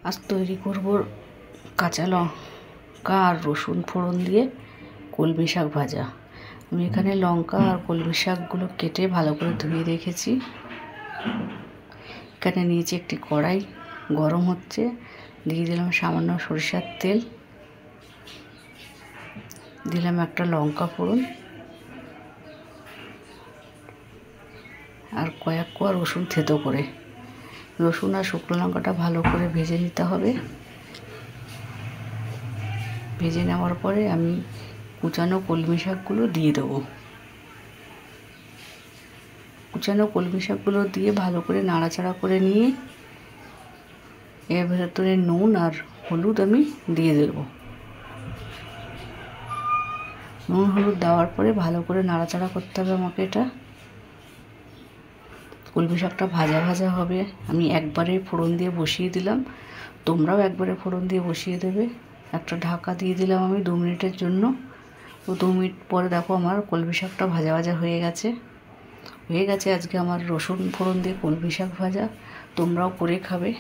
আজ তৈরি করব কাঁচা লঙ্কা আর রসুন ফোড়ন দিয়ে কলমি শাক ভাজা। আমি এখানে লঙ্কা আর কলমি শাকগুলো কেটে ভালো করে ধুয়ে রেখেছি। এখানে নিয়েছি একটি কড়াই, গরম হচ্ছে, দিয়ে দিলাম সামান্য সরিষার তেল, দিলাম একটা লঙ্কা ফোড়ন আর কয়েক কোয়া রসুন থেতো করে। রসুন আর শুকনো লঙ্কাটা ভালো করে ভেজে নিতে হবে। ভেজে নেওয়ার পরে আমি কুচানো কলমি শাকগুলো দিয়ে দেবো। কুচানো কলমি শাকগুলো দিয়ে ভালো করে নাড়াচাড়া করে নিয়ে এর ভেতরে নুন আর হলুদ আমি দিয়ে দেবো। নুন হলুদ দেওয়ার পরে ভালো করে নাড়াচাড়া করতে হবে আমাকে। এটা কলমি শাকটা ভাজা ভাজা হবে। আমি একবারে ফোড়ন দিয়ে বসিয়ে দিলাম, তোমরাও একবারে ফোড়ন দিয়ে বসিয়ে দেবে। একটা ঢাকা দিয়ে দিলাম আমি 2 মিনিটের জন্য। তো 2 মিনিট পরে দেখো আমার কলমি শাকটা ভাজা ভাজা হয়ে গেছে। আজকে আমার রসুন ফোড়ন দিয়ে কলমি শাক ভাজা। তোমরাও করে খাবে।